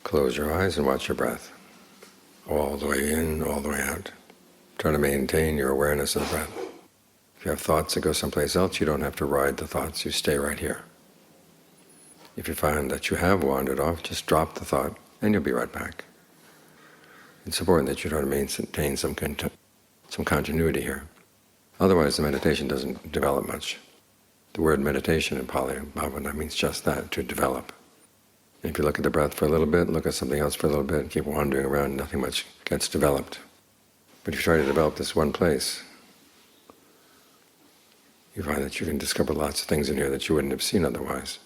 Close your eyes and watch your breath. All the way in, all the way out. Try to maintain your awareness of the breath. If you have thoughts that go someplace else, you don't have to ride the thoughts, you stay right here. If you find that you have wandered off, just drop the thought and you'll be right back. It's important that you try to maintain some continuity here. Otherwise the meditation doesn't develop much. The word meditation in Pali, bhavana, means just that, to develop. And if you look at the breath for a little bit, look at something else for a little bit, and keep wandering around, nothing much gets developed. But if you try to develop this one place, you find that you can discover lots of things in here that you wouldn't have seen otherwise.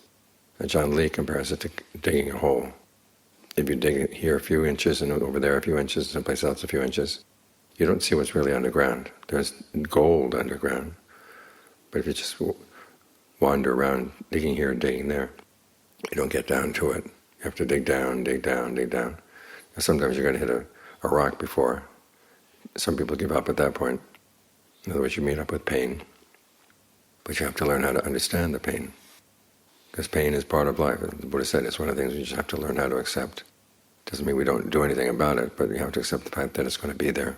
John Lee compares it to digging a hole. If you dig it here a few inches and over there a few inches, someplace else a few inches, you don't see what's really underground. There's gold underground. But if you just wander around digging here and digging there, you don't get down to it. You have to dig down, dig down, dig down. Now sometimes you're going to hit a rock before. Some people give up at that point. In other words, you meet up with pain. But you have to learn how to understand the pain. Because pain is part of life. The Buddha said it's one of the things you just have to learn how to accept. Doesn't mean we don't do anything about it, but you have to accept the fact that it's going to be there.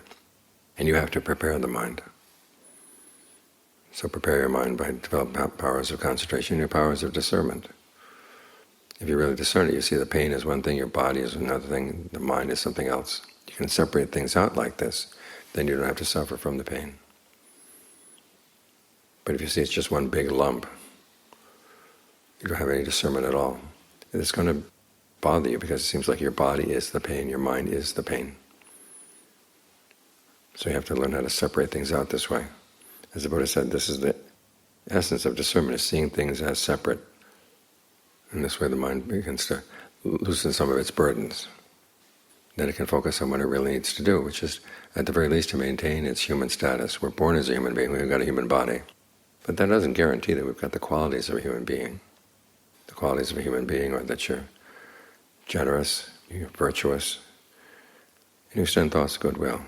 And you have to prepare the mind. So prepare your mind by developing powers of concentration, your powers of discernment. If you really discern it, you see the pain is one thing, your body is another thing, the mind is something else. You can separate things out like this, then you don't have to suffer from the pain. But if you see it's just one big lump, you don't have any discernment at all. It's going to bother you because it seems like your body is the pain, your mind is the pain. So you have to learn how to separate things out this way. As the Buddha said, this is the essence of discernment, is seeing things as separate. And this way the mind begins to loosen some of its burdens. Then it can focus on what it really needs to do, which is, at the very least, to maintain its human status. We're born as a human being, we've got a human body. But that doesn't guarantee that we've got the qualities of a human being. The qualities of a human being are that you're generous, you're virtuous, and you extend thoughts of goodwill.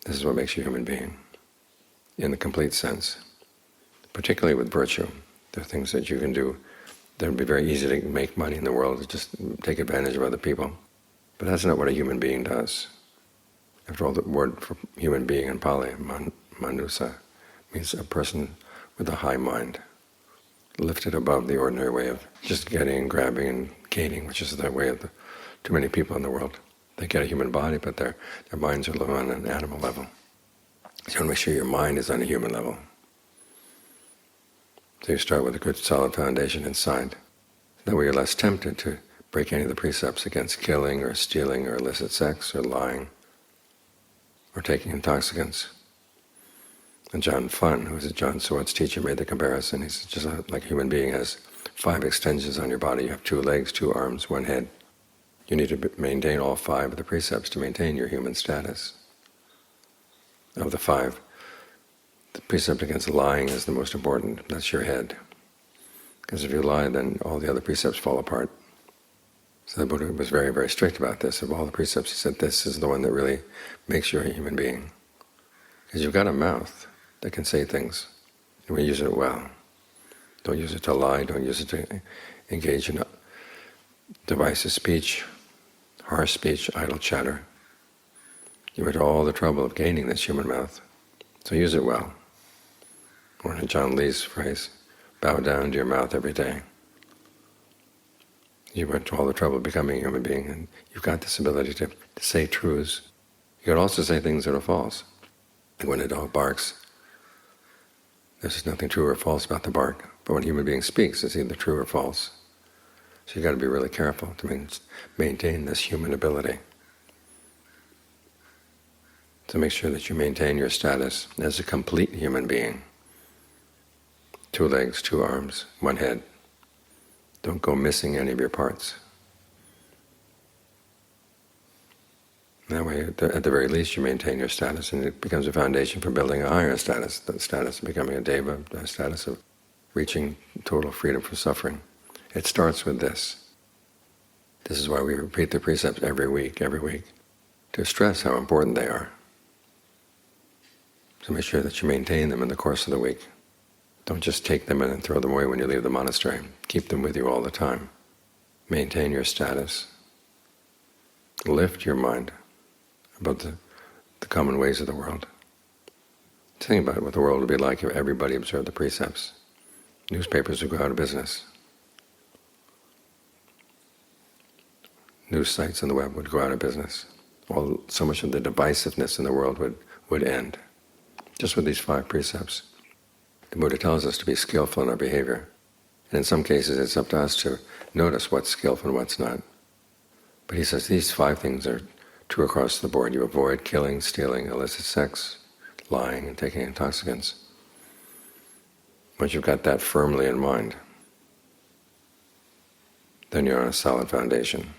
This is what makes you a human being, in the complete sense. Particularly with virtue. There are things that you can do that would be very easy to make money in the world, to just take advantage of other people. But that's not what a human being does. After all, the word for human being in Pali, manusa, means a person with a high mind, lifted above the ordinary way of just getting and grabbing and gaining, which is the way of too many people in the world. They get a human body, but their minds are low on an animal level. So you want to make sure your mind is on a human level. So you start with a good solid foundation inside. That way you're less tempted to break any of the precepts against killing or stealing or illicit sex or lying or taking intoxicants. And John Fun, who was John Swart's teacher, made the comparison. He said, just like a human being has 5 extensions on your body. You have 2 legs, 2 arms, 1 head. You need to maintain all 5 of the precepts to maintain your human status. Of the 5, the precept against lying is the most important. That's your head. Because if you lie, then all the other precepts fall apart. So the Buddha was very, very strict about this. Of all the precepts, he said, this is the one that really makes you a human being. Because you've got a mouth that can say things, and we use it well. Don't use it to lie, don't use it to engage in divisive speech, harsh speech, idle chatter. You went to all the trouble of gaining this human mouth, so use it well. Or in John Lee's phrase, bow down to your mouth every day. You went to all the trouble of becoming a human being, and you've got this ability to say truths. You can also say things that are false. Like when a dog barks, there's nothing true or false about the bark. But when a human being speaks, it's either true or false. So you've got to be really careful to maintain this human ability. To make sure that you maintain your status as a complete human being. 2 legs, 2 arms, 1 head. Don't go missing any of your parts. That way, at the very least, you maintain your status, and it becomes a foundation for building a higher status, the status of becoming a deva, the status of reaching total freedom from suffering. It starts with this. This is why we repeat the precepts every week, to stress how important they are. So make sure that you maintain them in the course of the week. Don't just take them in and throw them away when you leave the monastery. Keep them with you all the time. maintain your status, lift your mind above the common ways of the world. Think about what the world would be like if everybody observed the precepts. Newspapers would go out of business. News sites on the web would go out of business. So much of the divisiveness in the world would end, just with these 5 precepts. The Buddha tells us to be skillful in our behavior, and in some cases it's up to us to notice what's skillful and what's not. But he says these 5 things are true across the board. You avoid killing, stealing, illicit sex, lying, and taking intoxicants. Once you've got that firmly in mind, then you're on a solid foundation.